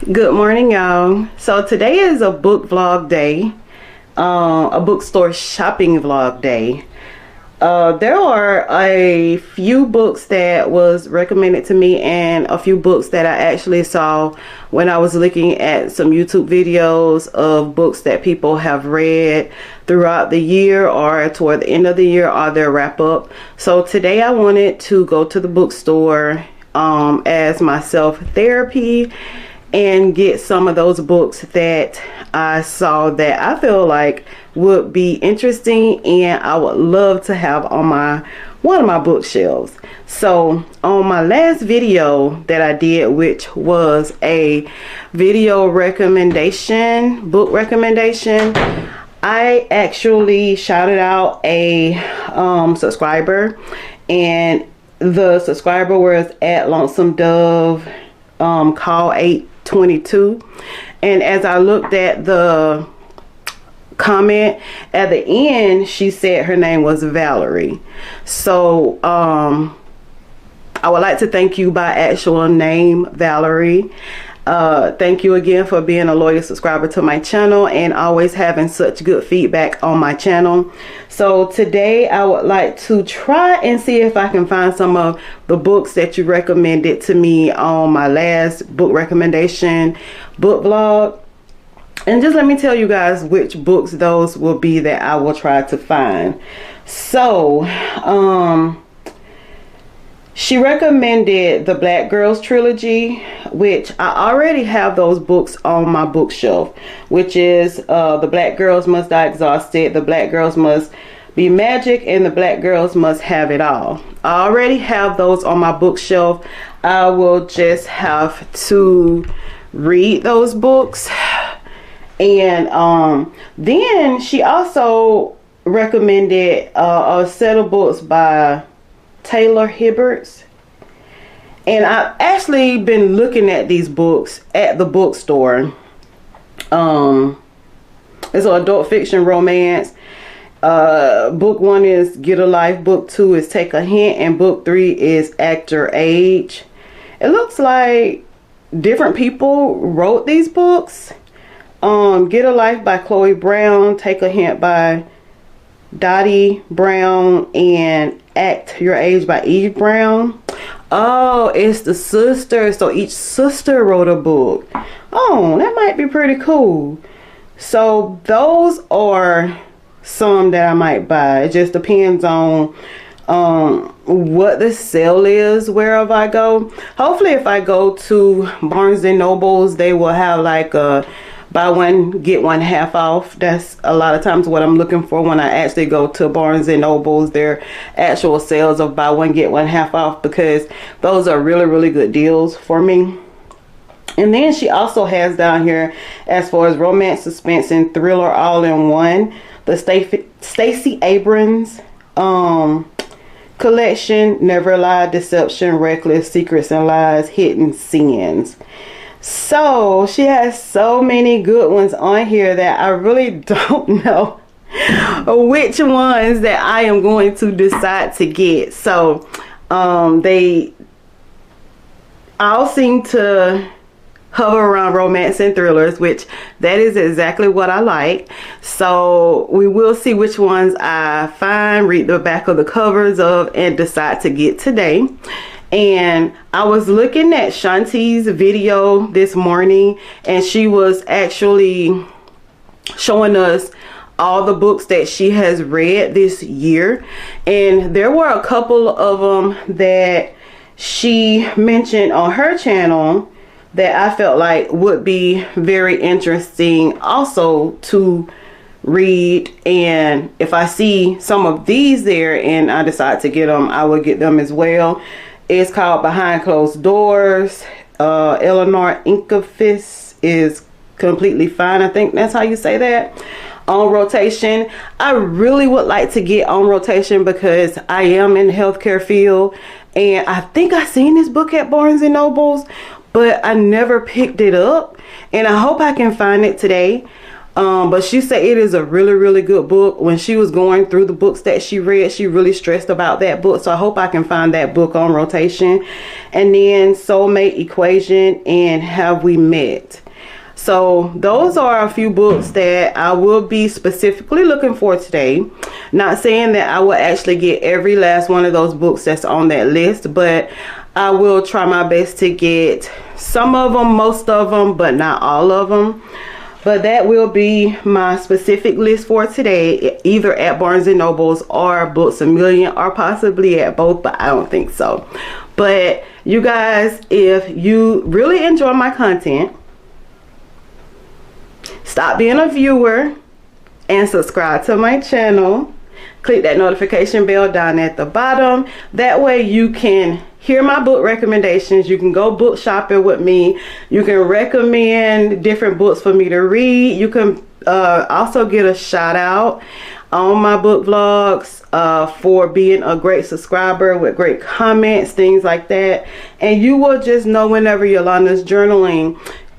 Good morning, y'all. So today is a book vlog day, a bookstore shopping vlog day. There are a few books that was recommended to me and a few books that I actually saw when I was looking at some YouTube videos of books that people have read throughout the year or toward the end of the year or their wrap up. So today I wanted to go to the bookstore as my self-therapy and get some of those books that I saw that I feel like would be interesting and I would love to have on one of my bookshelves. So on my last video that I did, which was a video recommendation, book recommendation, I actually shouted out a subscriber, and the subscriber was at Lonesome Dove call 822, and as I looked at the comment at the end, she said her name was Valerie. So I would like to thank you by actual name, Valerie. Thank you again for being a loyal subscriber to my channel and always having such good feedback on my channel. So today I would like to try and see if I can find some of the books that you recommended to me on my last book recommendation book vlog. And just let me tell you guys which books those will be that I will try to find. So she recommended the Black Girls trilogy, which I already have those books on my bookshelf, which is The Black Girls Must Die Exhausted, The Black Girls Must Be Magic, and The Black Girls Must Have It All. I already have those on my bookshelf. I will just have to read those books. And then she also recommended a set of books by Taylor Hibberts, and I've actually been looking at these books at the bookstore. It's an adult fiction romance. Book 1 is Get a Life, book 2 is Take a Hint, and book 3 is Act Your Age. It looks like different people wrote these books. Get a Life by Chloe Brown, Take a Hint by Dottie Brown, and Act Your Age by Eve Brown. Oh, it's the sisters. So each sister wrote a book. Oh, that might be pretty cool. So those are some that I might buy. It just depends on what the sale is wherever I go. Hopefully if I go to Barnes and Nobles, they will have like a buy one get one half off. That's a lot of times what I'm looking for when I actually go to Barnes and Nobles, their actual sales of buy one get one half off, because those are really good deals for me. And then she also has down here, as far as romance, suspense, and thriller all in one, the Stacey Abrams collection, Never Lie, Deception, Reckless, Secrets and Lies, Hidden Sins. So she has so many good ones on here that I really don't know which ones that I am going to decide to get. So they all seem to hover around romance and thrillers, which that is exactly what I like. So we will see which ones I find, read the back of the covers of, and decide to get today. And I was looking at Shanti's video this morning, and she was actually showing us all the books that she has read this year, and there were a couple of them that she mentioned on her channel that I felt like would be very interesting also to read. And if I see some of these there and I decide to get them, I will get them as well. It's called Behind Closed Doors. Eleanor Inkafis is Completely Fine. I think that's how you say that. On Rotation. I really would like to get On Rotation because I am in the healthcare field, and I think I seen this book at Barnes and Nobles, but I never picked it up, and I hope I can find it today. But she said it is a really good book. When she was going through the books that she read, she really stressed about that book. So I hope I can find that book on rotation. And then Soulmate Equation and Have We Met. So those are a few books that I will be specifically looking for today. Not saying that I will actually get every last one of those books that's on that list, but I will try my best to get some of them, most of them, but not all of them. But that will be my specific list for today, either at Barnes & Noble's or Books A Million, or possibly at both, but I don't think so. But you guys, if you really enjoy my content, stop being a viewer and subscribe to my channel. Click that notification bell down at the bottom. That way you can hear my book recommendations. You can go book shopping with me. You can recommend different books for me to read. You can also get a shout out on my book vlogs for being a great subscriber with great comments, things like that. And you will just know whenever Yolandas-journaling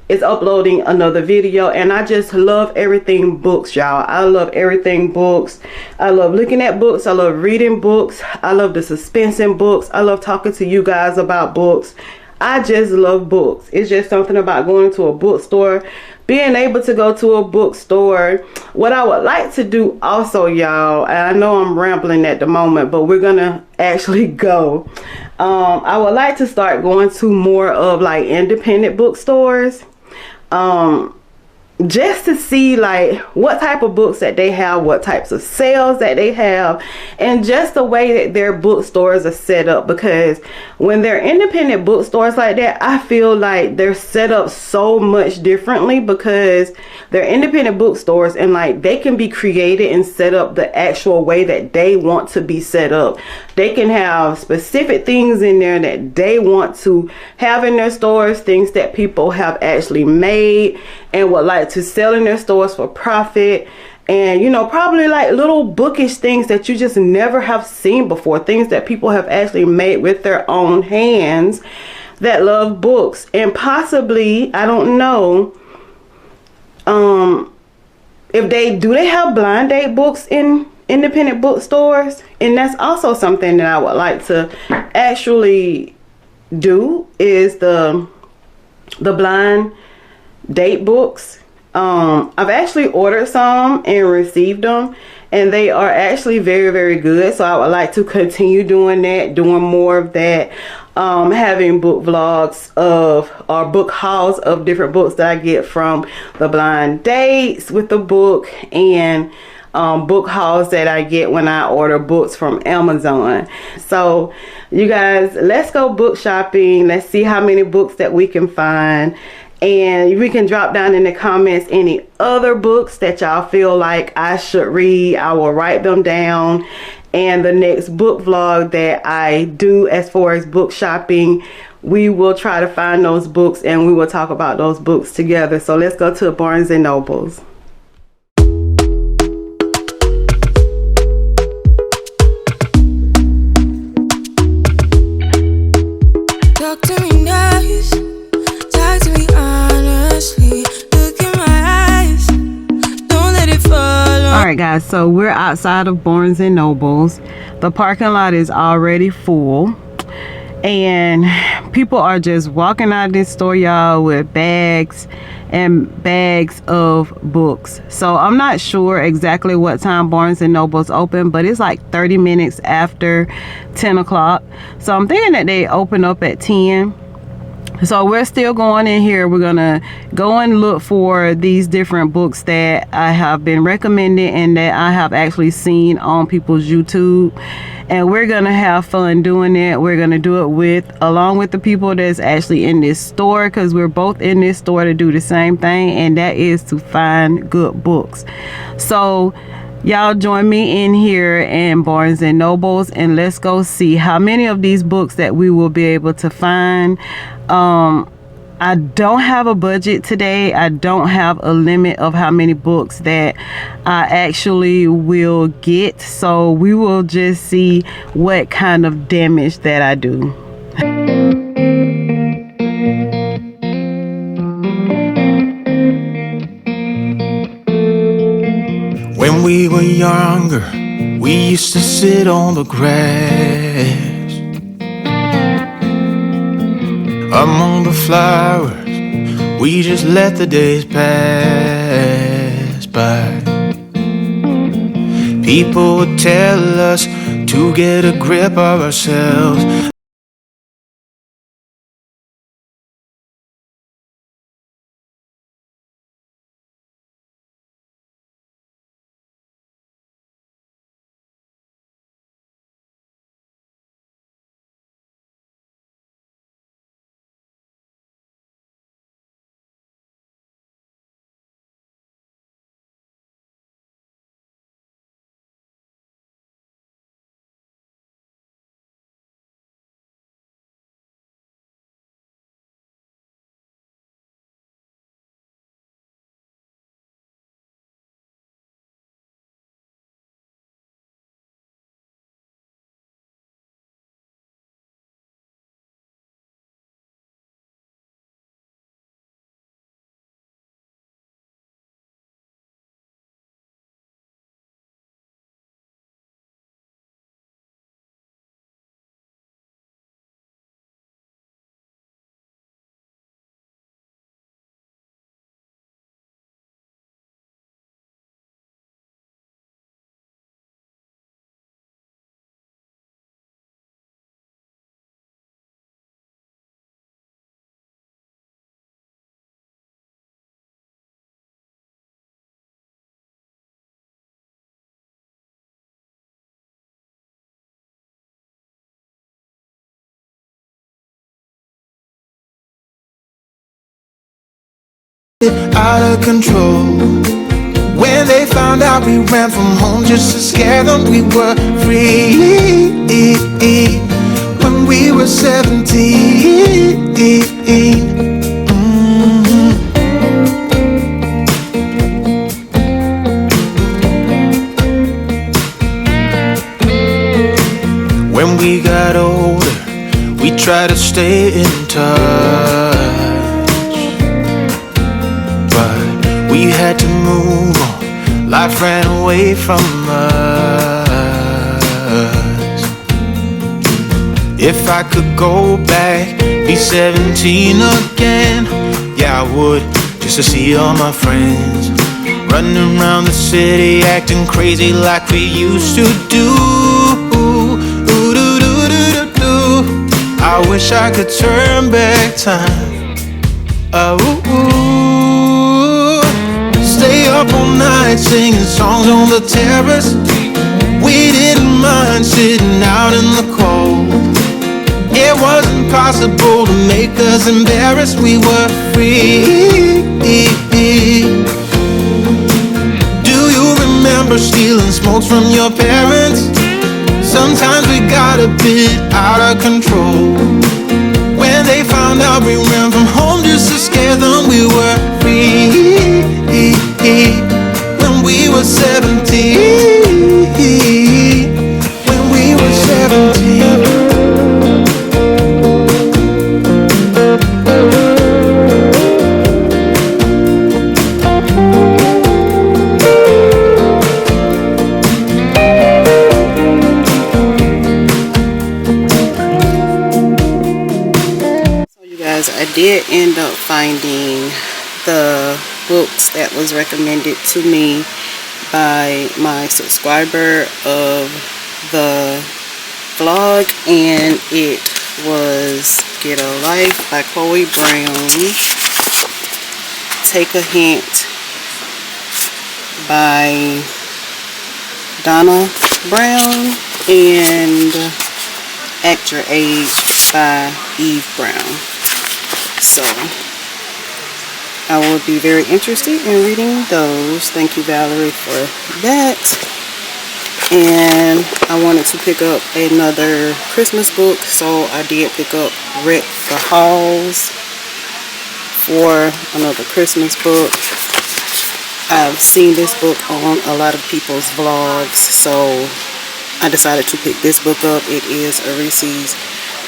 is uploading another video. And I just love everything books, y'all. I love everything books. I love looking at books. I love reading books. I love the suspense in books. I love talking to you guys about books. I just love books. It's just something about going to a bookstore, being able to go to a bookstore. What I would like to do also, y'all, and I know I'm rambling at the moment, but we're gonna actually go. I would like to start going to more of like independent bookstores, just to see like what type of books that they have, what types of sales that they have, and just the way that their bookstores are set up. Because when they're independent bookstores like that, I feel like they're set up so much differently, because they're independent bookstores and like they can be created and set up the actual way that they want to be set up. They can have specific things in there that they want to have in their stores, things that people have actually made and would like to sell in their stores for profit. And you know, probably like little bookish things that you just never have seen before, things that people have actually made with their own hands that love books. And possibly, I don't know, if they have blind date books in independent bookstores. And that's also something that I would like to actually do, is the blind date books. I've actually ordered some and received them, and they are actually very good. So I would like to continue doing that, doing more of that, having book vlogs of, or book hauls of different books that I get from the blind dates with the book, and book hauls that I get when I order books from Amazon. So you guys, let's go book shopping. Let's see how many books that we can find. And we can drop down in the comments any other books that y'all feel like I should read. I will write them down. And the next book vlog that I do as far as book shopping, we will try to find those books and we will talk about those books together. So let's go to Barnes & Noble's. Talk to me nice, talk to me honestly, look in my eyes, don't let it fall on. Alright guys, so we're outside of Barnes & Noble's. The parking lot is already full, and people are just walking out of this store, y'all, with bags and bags of books. So I'm not sure exactly what time Barnes & Noble's open, but it's like 30 minutes after 10 o'clock. So I'm thinking that they open up at 10. So we're still going in here. We're gonna go and look for these different books that I have been recommended and that I have actually seen on people's YouTube, and we're gonna have fun doing it. We're gonna do it along with the people that's actually in this store, because we're both in this store to do the same thing, and that is to find good books. So y'all join me in here in Barnes & Noble's, and let's go see how many of these books that we will be able to find. I don't have a budget today. I don't have a limit of how many books that I actually will get. So we will just see what kind of damage that I do. we were younger, we used to sit on the grass among the flowers. We just let the days pass by. People would tell us to get a grip of ourselves. Out of control. When they found out we ran from home just to scare them, we were free. When we were 17. When we got older, we tried to stay in touch. We had to move on, life ran away from us. If I could go back, be 17 again, yeah I would, just to see all my friends running around the city, acting crazy like we used to do. I wish I could turn back time. Stay up all night singing songs on the terrace. We didn't mind sitting out in the cold. It wasn't possible to make us embarrassed. We were free. Do you remember stealing smokes from your parents? Sometimes we got a bit out of control. When they found out we ran from home just to scare them, we were free. When we were 17. When we were 17. I did end up finding the books that was recommended to me by my subscriber of the vlog, and it was Get a Life by Chloe Brown, Take a Hint by Donna Brown, and Act Your Age by Eve Brown. So I will be very interested in reading those. Thank you, Valerie, for that. And I wanted to pick up another Christmas book, so I did pick up Wreck the Halls for another Christmas book. I've seen this book on a lot of people's vlogs, so I decided to pick this book up. It is a Reese's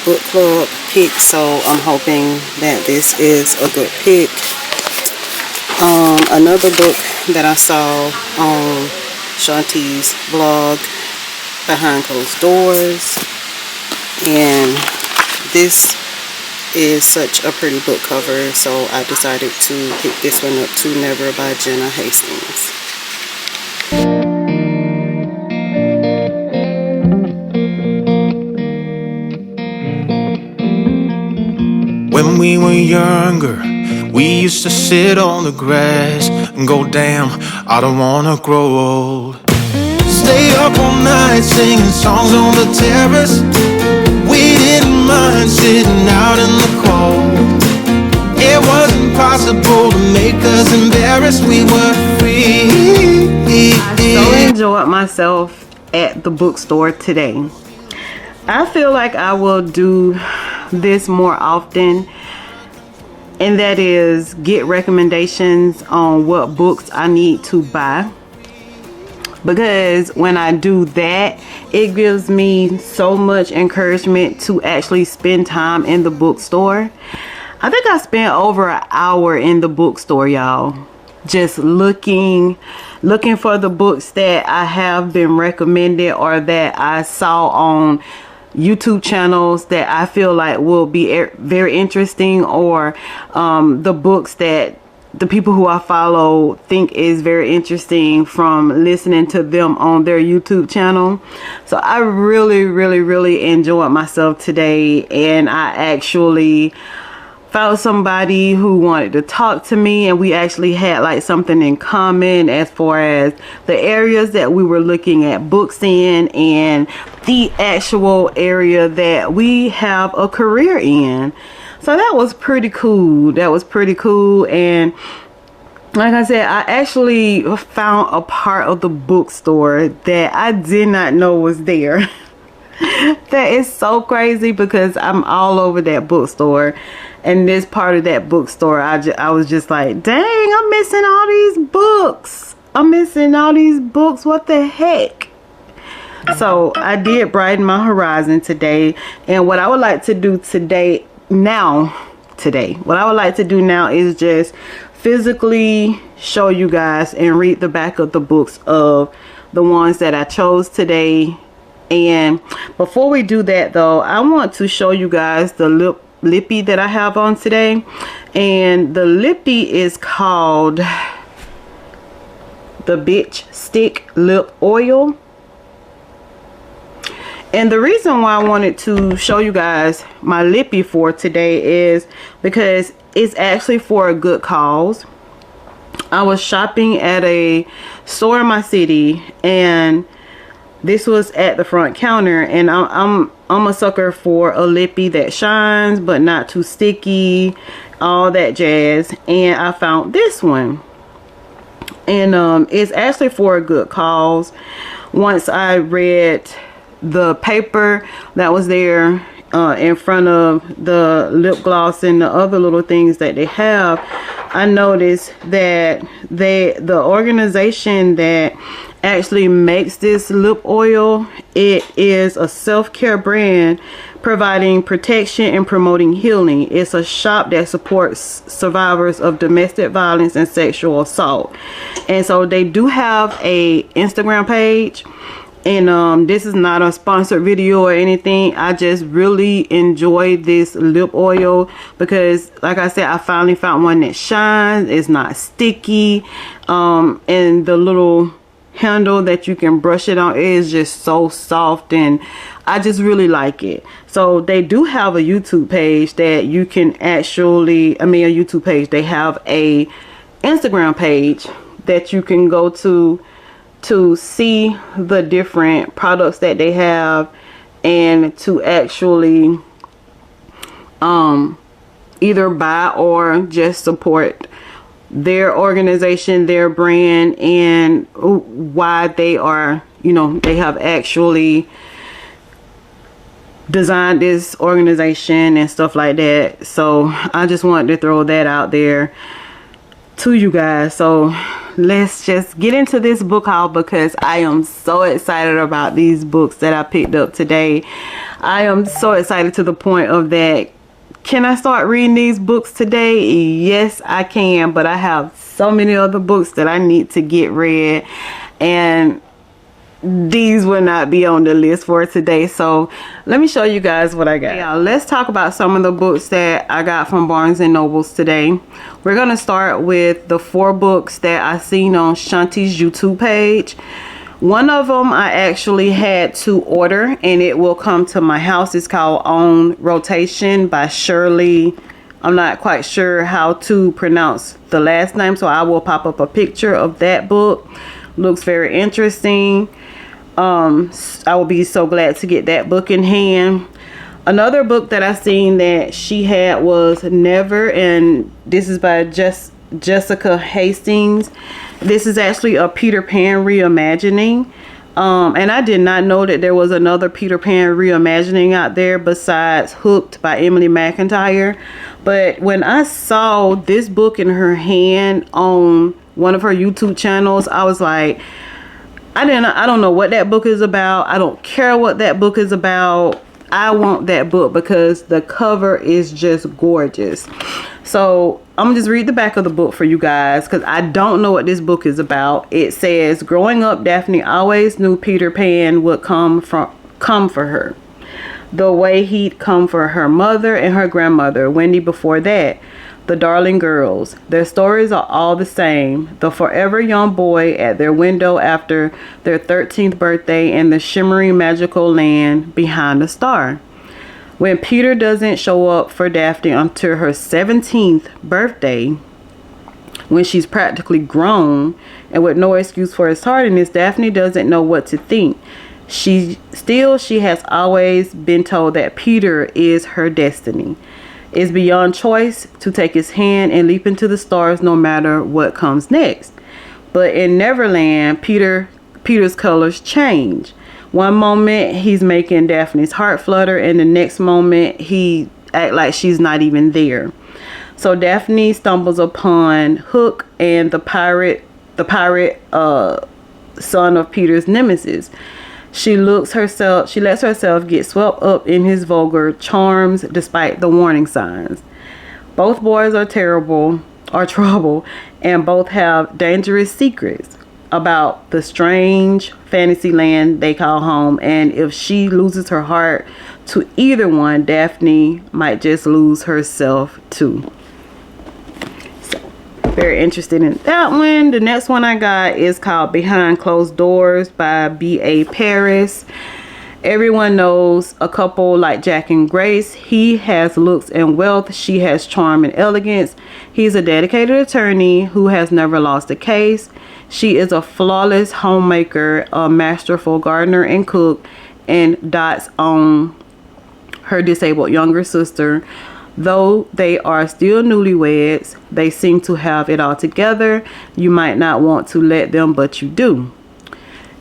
book club pick, so I'm hoping that this is a good pick. Another book that I saw on Shanti's vlog behind closed doors. And this is such a pretty book cover, so I decided to pick this one up too. Never by Jenna Hastings. When we were younger, we used to sit on the grass and go, damn, I don't wanna grow old. Stay up all night singing songs on the terrace. We didn't mind sitting out in the cold. It wasn't possible to make us embarrassed. We were free. I so enjoyed myself at the bookstore today. I feel like I will do this more often, and that is get recommendations on what books I need to buy, because when I do that, it gives me so much encouragement to actually spend time in the bookstore. I think I spent over an hour in the bookstore, y'all, just looking for the books that I have been recommended or that I saw on YouTube channels that I feel like will be very interesting, or the books that the people who I follow think is very interesting from listening to them on their YouTube channel. So I really enjoyed myself today, and I actually found somebody who wanted to talk to me, and we actually had like something in common as far as the areas that we were looking at books in and the actual area that we have a career in. So that was pretty cool. And like I said, I actually found a part of the bookstore that I did not know was there. That is so crazy, because I'm all over that bookstore, and this part of that bookstore, I was just like, dang, I'm missing all these books. What the heck? So I did brighten my horizon today, and what I would like to do now is just physically show you guys and read the back of the books of the ones that I chose today. And before we do that though, I want to show you guys the lippy that I have on today. And the lippy is called the Bitch Stick Lip Oil. And the reason why I wanted to show you guys my lippy for today is because it's actually for a good cause. I was shopping at a store in my city, and this was at the front counter, and I'm a sucker for a lippy that shines but not too sticky, all that jazz. And I found this one, and it's actually for a good cause. Once I read the paper that was there in front of the lip gloss and the other little things that they have, I noticed that the organization that actually makes this lip oil, it is a self-care brand providing protection and promoting healing. It's a shop that supports survivors of domestic violence and sexual assault. And so they do have a Instagram page, and this is not a sponsored video or anything. I just really enjoy this lip oil because, like I said, I finally found one that shines, it's not sticky, and the little handle that you can brush it on is just so soft, and I just really like it. So they do have a YouTube page that you can actually, they have a Instagram page that you can go to see the different products that they have, and to actually either buy or just support their organization, their brand, and why they are, they have actually designed this organization and stuff like that. So I just wanted to throw that out there to you guys. So let's just get into this book haul, because I am so excited about these books that I picked up today. I am so excited to the point of that, can I start reading these books today? Yes, I can, but I have so many other books that I need to get read, and these will not be on the list for today. So let me show you guys what I got. Yeah, let's talk about some of the books that I got from Barnes and Nobles today. We're gonna start with the 4 books that I seen on Shanti's YouTube page. One of them I actually had to order and it will come to my house. It's called On Rotation by Shirley. I'm not quite sure how to pronounce the last name, so I will pop up a picture of that book. Looks very interesting. I will be so glad to get that book in hand. Another book that I seen that she had was Never, and this is by Jessica Hastings. This is actually a Peter Pan reimagining. And I did not know that there was another Peter Pan reimagining out there besides Hooked by Emily McIntyre. But when I saw this book in her hand on one of her YouTube channels, I was like, I don't know what that book is about. I don't care what that book is about. I want that book because the cover is just gorgeous. So I'm gonna just read the back of the book for you guys because I don't know what this book is about. It says, growing up, Daphne always knew Peter Pan would come for her, the way he'd come for her mother and her grandmother, Wendy before that. The darling girls, their stories are all the same. The forever young boy at their window after their 13th birthday and the shimmering magical land behind the star. When Peter doesn't show up for Daphne until her 17th birthday, when she's practically grown and with no excuse for his tardiness, Daphne doesn't know what to think. She has always been told that Peter is her destiny. It's beyond choice to take his hand and leap into the stars no matter what comes next. But in Neverland, Peter's colors change. One moment he's making Daphne's heart flutter, and the next moment he act like she's not even there. So Daphne stumbles upon Hook and the pirate son of Peter's nemesis. She lets herself get swept up in his vulgar charms despite the warning signs. Both boys are trouble, and both have dangerous secrets about the strange fantasy land they call home. And if she loses her heart to either one, Daphne might just lose herself too. Very interested in that one. The next one I got is called Behind Closed Doors by B.A. Paris. Everyone knows a couple like Jack and Grace. He has looks and wealth. She has charm and elegance. He's a dedicated attorney who has never lost a case. She is a flawless homemaker, a masterful gardener and cook, and dotes on her disabled younger sister. Though they are still newlyweds, they seem to have it all together. You might not want to let them, but you do.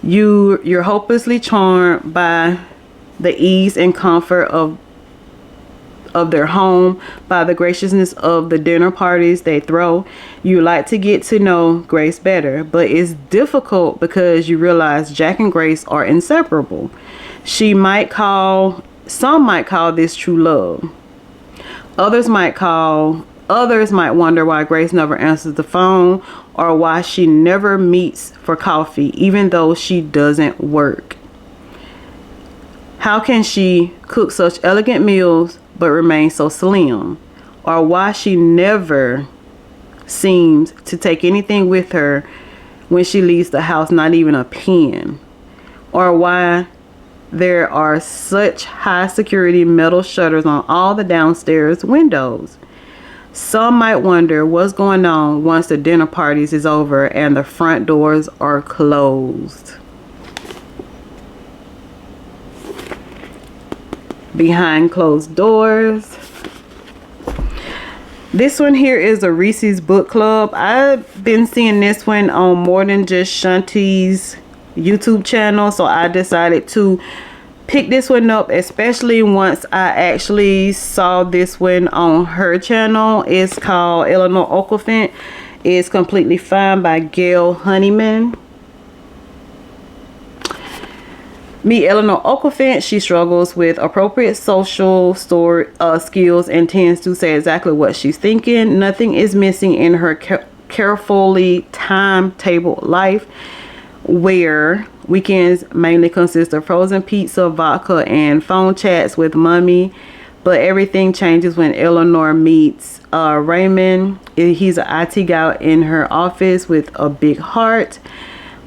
You're hopelessly charmed by the ease and comfort of their home, by the graciousness of the dinner parties they throw. You like to get to know Grace better, but it's difficult because you realize Jack and Grace are inseparable. Some might call this true love. Others might wonder why Grace never answers the phone or why she never meets for coffee even though she doesn't work. How can she cook such elegant meals but remain so slim? Or why she never seems to take anything with her when she leaves the house, not even a pen? Or why there are such high security metal shutters on all the downstairs windows? Some might wonder what's going on once the dinner parties is over and the front doors are closed. Behind Closed Doors. This one here is a Reese's Book Club. I've been seeing this one on More Than Just Shanti's YouTube channel, so I decided to pick this one up, especially once I actually saw this one on her channel. It's called Eleanor Oliphant. It's Completely Fine by Gail Honeyman. Meet Eleanor Oliphant. She struggles with appropriate social skills and tends to say exactly what she's thinking. Nothing is missing in her carefully timetabled life. where weekends mainly consist of frozen pizza, vodka, and phone chats with mommy. But everything changes when Eleanor meets Raymond. He's an IT guy in her office with a big heart.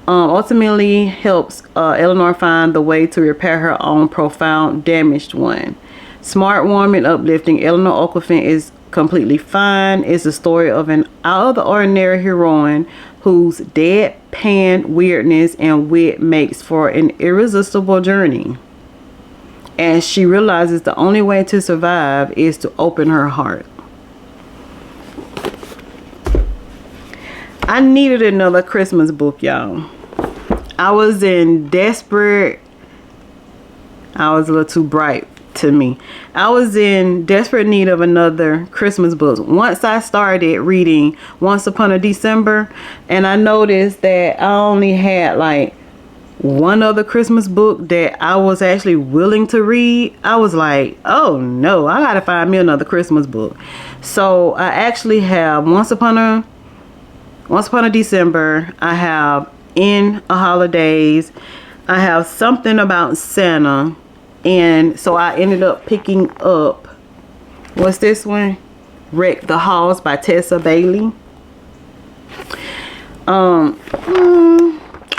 Ultimately helps Eleanor find the way to repair her own profound damaged one. Smart, warm, and uplifting, Eleanor Okafor is completely fine. It's the story of an out of the ordinary heroine whose deadpan weirdness and wit makes for an irresistible journey. And she realizes the only way to survive is to open her heart. I needed another Christmas book, y'all. I was in desperate... I was a little too bright to me. I was in desperate need of another Christmas book. Once I started reading Once Upon a December, and I noticed that I only had like one other Christmas book that I was actually willing to read, I was like, oh no, I gotta find me another Christmas book. So I actually have Once Upon a December, I have In a Holidays, I have Something About Santa, and so I ended up picking up, what's this one? Wreck the Halls by Tessa Bailey.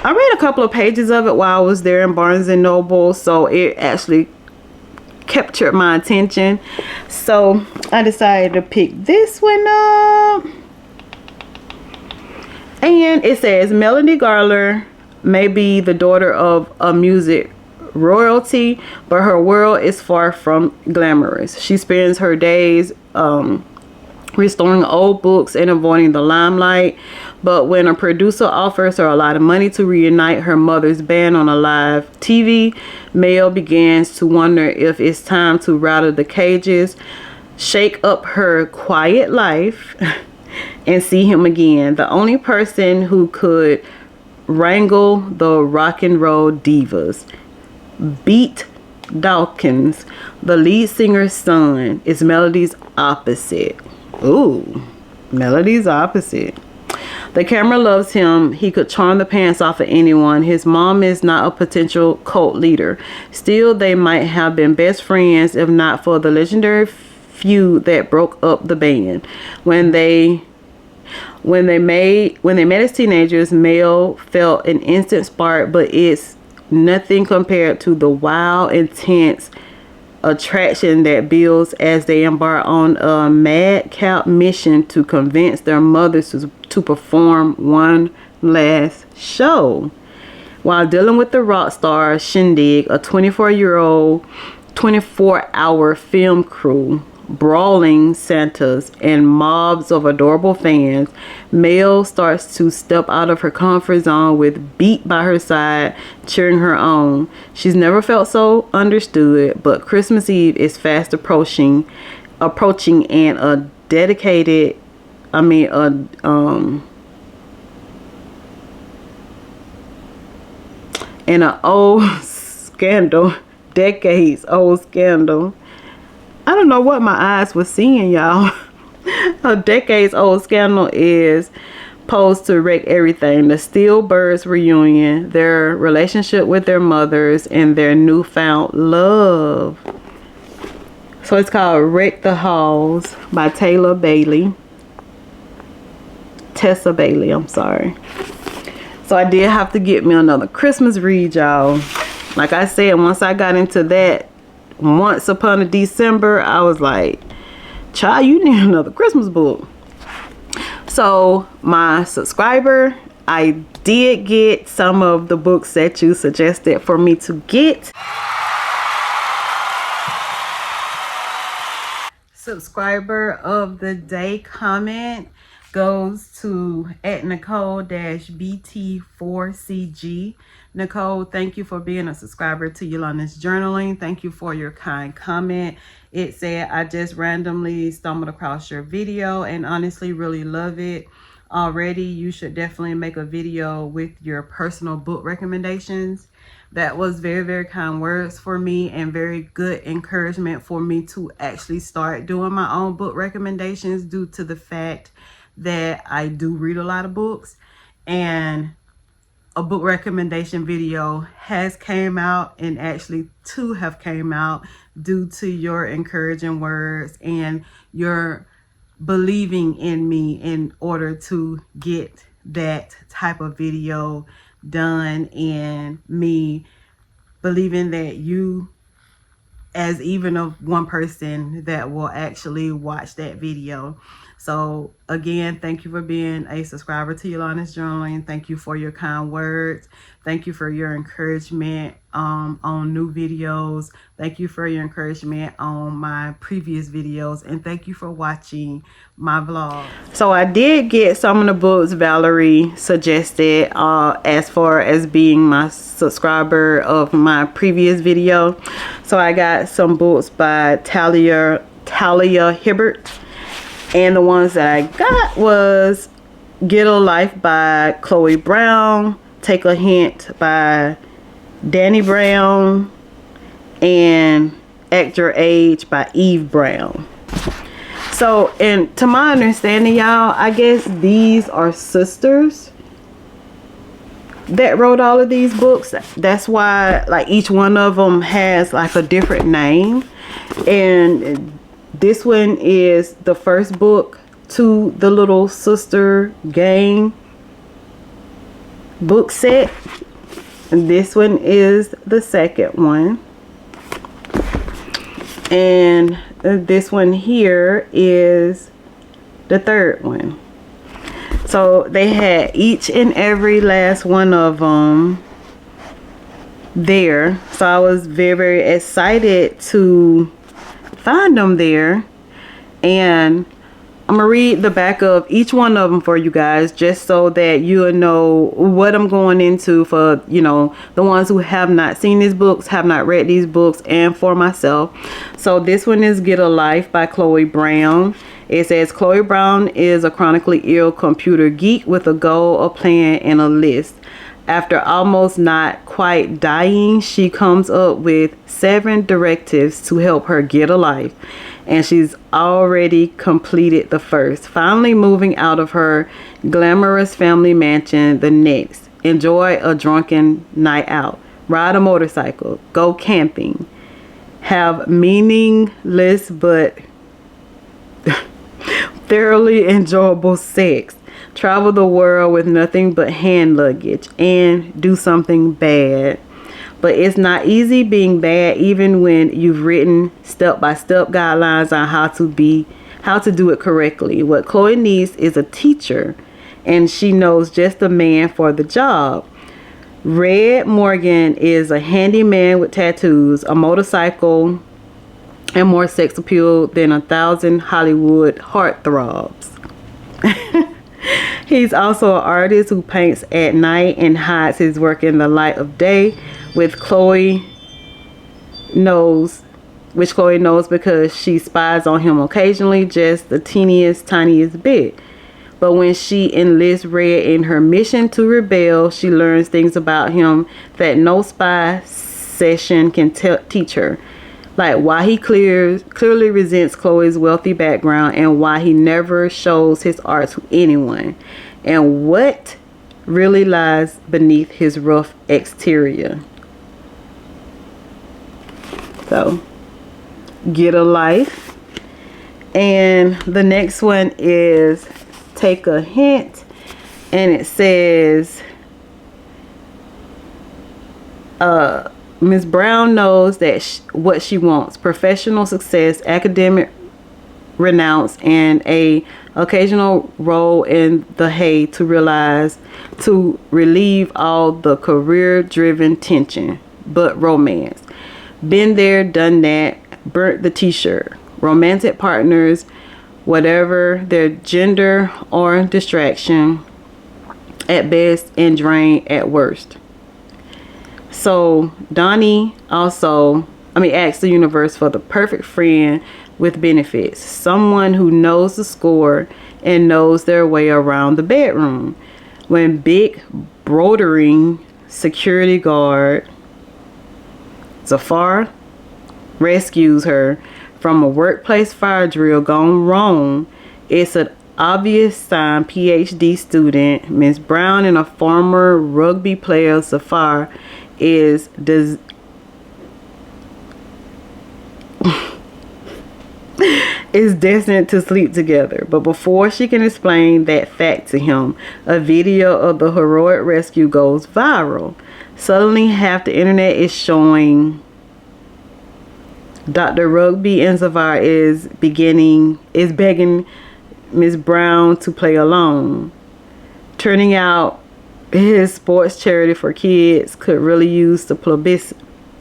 I read a couple of pages of it while I was there in Barnes and Noble, so it actually captured my attention. So I decided to pick this one up. And it says Melody Garler may be the daughter of a music royalty, but her world is far from glamorous. She spends her days restoring old books and avoiding the limelight. But when a producer offers her a lot of money to reunite her mother's band on a live TV, Mel begins to wonder if it's time to rattle the cages, shake up her quiet life, and see him again. The only person who could wrangle the rock and roll divas. Beat Dawkins, the lead singer's son, is Melody's opposite. Ooh, Melody's opposite. The camera loves him. He could charm the pants off of anyone. His mom is not a potential cult leader. Still, they might have been best friends if not for the legendary feud that broke up the band. When they met as teenagers, Mel felt an instant spark, but it's nothing compared to the wild, intense attraction that builds as they embark on a madcap mission to convince their mothers to perform one last show. While dealing with the rock star shindig, a 24-hour film crew, brawling Santas, and mobs of adorable fans, Mel starts to step out of her comfort zone with Beat by her side, cheering her on. She's never felt so understood, but Christmas Eve is fast approaching, and a dedicated, and an old scandal, decades old scandal. I don't know what my eyes were seeing, y'all. A decades old scandal is posed to wreck everything. The Steelbirds reunion, their relationship with their mothers, and their newfound love. So it's called Wreck the Halls by Tessa Bailey, I'm sorry. So I did have to get me another Christmas read, y'all. Like I said, once I got into that Once Upon a December, I was like, child, you need another Christmas book. So my subscriber, I did get some of the books that you suggested for me to get. Subscriber of the day comment goes to @Nicole-BT4CG. Nicole, thank you for being a subscriber to Yolandas-journaling. Thank you for your kind comment. It said, I just randomly stumbled across your video and honestly really love it. Already, you should definitely make a video with your personal book recommendations. That was very, very kind words for me and very good encouragement for me to actually start doing my own book recommendations due to the fact that I do read a lot of books. And a book recommendation video has came out, and actually 2 have came out due to your encouraging words and your believing in me in order to get that type of video done, and me believing that you as even of one person that will actually watch that video. So again, thank you for being a subscriber to Yolandas-journaling. Thank you for your kind words. Thank you for your encouragement on new videos. Thank you for your encouragement on my previous videos. And thank you for watching my vlog. So I did get some of the books Valerie suggested as far as being my subscriber of my previous video. So I got some books by Talia Hibbert. And the ones that I got was Get a Life by Chloe Brown, Take a Hint by Danny Brown, and Act Your Age by Eve Brown. So, and to my understanding, y'all, I guess these are sisters that wrote all of these books. That's why like each one of them has like a different name. And this one is the first book to the little sister gang book set. And this one is the second one. And this one here is the third one. So they had each and every last one of them there. So I was very, very excited to find them there. And I'm gonna read the back of each one of them for you guys, just so that you'll know what I'm going into for, you know, the ones who have not seen these books, have not read these books, and for myself. So this one is Get a Life by Chloe Brown. It says Chloe Brown is a chronically ill computer geek with a goal, a plan, and a list. After almost not quite dying, she comes up with 7 directives to help her get a life. And she's already completed the first. Finally moving out of her glamorous family mansion. The next, enjoy a drunken night out. Ride a motorcycle. Go camping. Have meaningless but thoroughly enjoyable sex. Travel the world with nothing but hand luggage, and do something bad. But it's not easy being bad, even when you've written step-by-step guidelines on how to do it correctly. What Chloe needs is a teacher, and she knows just the man for the job. Red Morgan is a handyman with tattoos, a motorcycle, and more sex appeal than 1,000 Hollywood heartthrobs. He's also an artist who paints at night and hides his work in the light of day, which Chloe knows because she spies on him occasionally, just the tiniest bit. But when she enlists Red in her mission to rebel, she learns things about him that no spy session can teach her. Like why he clearly resents Chloe's wealthy background, and why he never shows his art to anyone, and what really lies beneath his rough exterior. So, Get a Life. And the next one is Take a Hint, and it says Ms. Brown knows that what she wants: professional success, academic renounce, and a occasional roll in the hay to relieve all the career-driven tension. But romance. Been there, done that, burnt the t-shirt. Romantic partners, whatever their gender or distraction, at best, and drain at worst. So Donnie asked the universe for the perfect friend with benefits. Someone who knows the score and knows their way around the bedroom. When big brodering security guard Zafar rescues her from a workplace fire drill gone wrong, it's an obvious sign, PhD student. Miss Brown and a former rugby player, Safar, is destined to sleep together. But before she can explain that fact to him, a video of the heroic rescue goes viral. Suddenly, half the internet is showing Dr. Rugby and Safar is begging Miss Brown to play alone. Turning out his sports charity for kids could really use the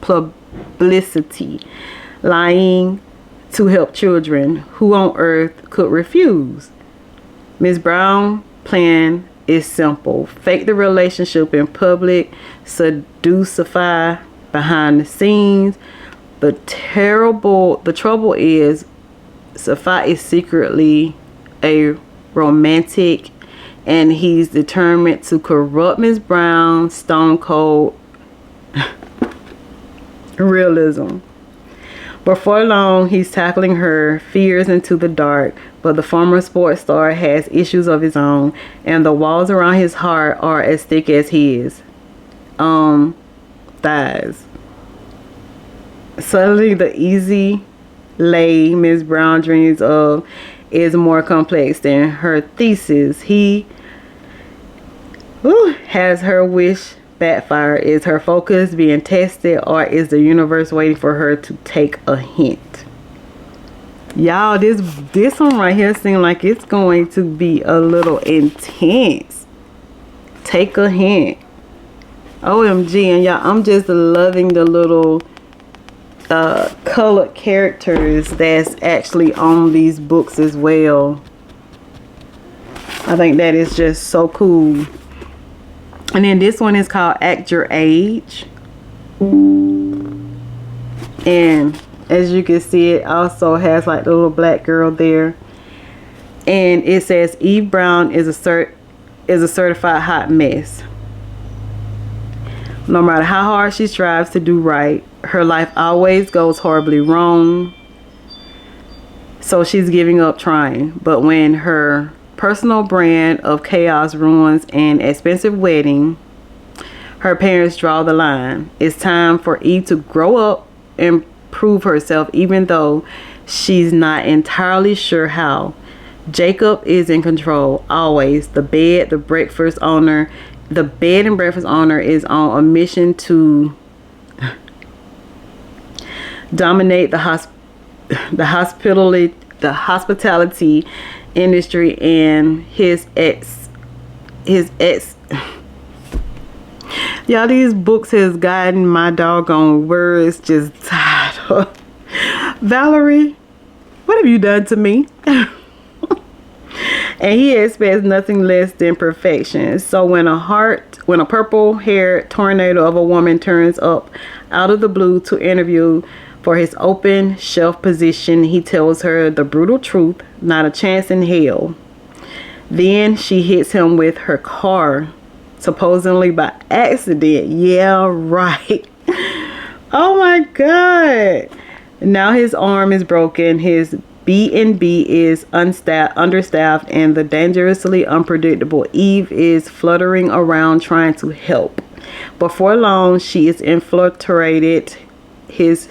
publicity. Lying to help children. Who on earth could refuse? Miss Brown's plan is simple. Fake the relationship in public, seducify behind the scenes. The trouble is Safa is secretly a romantic, and he's determined to corrupt Miss Brown's stone cold realism. Before long, he's tackling her fears into the dark, but the former sports star has issues of his own, and the walls around his heart are as thick as his thighs. Suddenly, the easy lay Miss Brown dreams of is more complex than her thesis. Has her wish backfire? Is her focus being tested, or is the universe waiting for her to take a hint? Y'all, this one right here seems like it's going to be a little intense. Take a hint. OMG. And y'all, I'm just loving the little colored characters that's actually on these books as well. I think that is just so cool. And then this one is called Act Your Age. And as you can see, it also has like the little black girl there. And it says Eve Brown is a certified hot mess. No matter how hard she strives to do right, her life always goes horribly wrong. So she's giving up trying. But when her personal brand of chaos ruins an expensive wedding, her parents draw the line. It's time for Eve to grow up and prove herself, even though she's not entirely sure how. Jacob is in control always. The bed and breakfast owner is on a mission to dominate the hospitality industry, and his ex y'all, these books has gotten my doggone words just tied up. Valerie, what have you done to me? And he expects nothing less than perfection. So when a purple-haired tornado of a woman turns up out of the blue to interview for his open shelf position, he tells her the brutal truth: not a chance in hell. Then she hits him with her car, supposedly by accident. Yeah, right. Oh my God. Now his arm is broken, his B&B is understaffed, and the dangerously unpredictable Eve is fluttering around trying to help. Before long, she has infiltrated his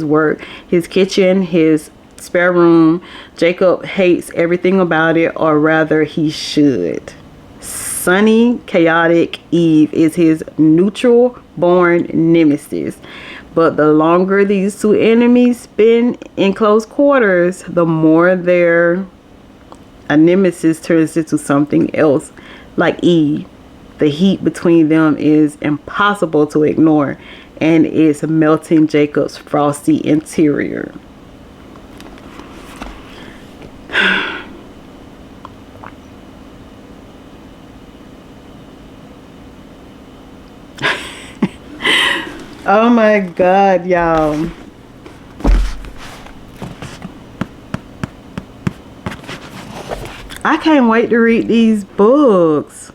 work, his kitchen, his spare room. Jacob hates everything about it, or rather he should. Sunny, chaotic Eve is his neutral born nemesis. But the longer these two enemies spend in close quarters, the more their nemesis turns into something else. Like Eve, the heat between them is impossible to ignore, and it's melting Jacob's frosty interior. Oh my God, y'all. I can't wait to read these books.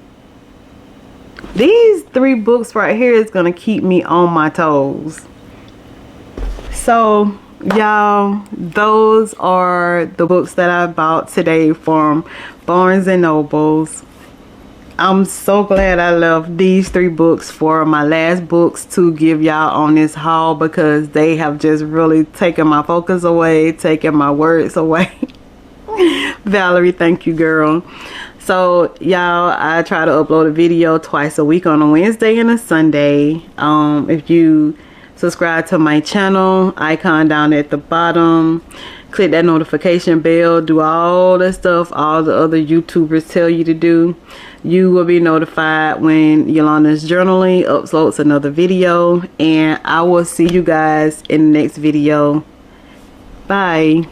These 3 books right here is going to keep me on my toes. So y'all, those are the books that I bought today from Barnes and Nobles. I'm so glad I left these 3 books for my last books to give y'all on this haul, because they have just really taken my focus away, taken my words away. Valerie, thank you, girl. So y'all, I try to upload a video twice a week, on a Wednesday and a Sunday. If you subscribe to my channel, icon down at the bottom, click that notification bell, do all the stuff all the other YouTubers tell you to do, you will be notified when Yolanda's Journaling uploads another video. And I will see you guys in the next video. Bye.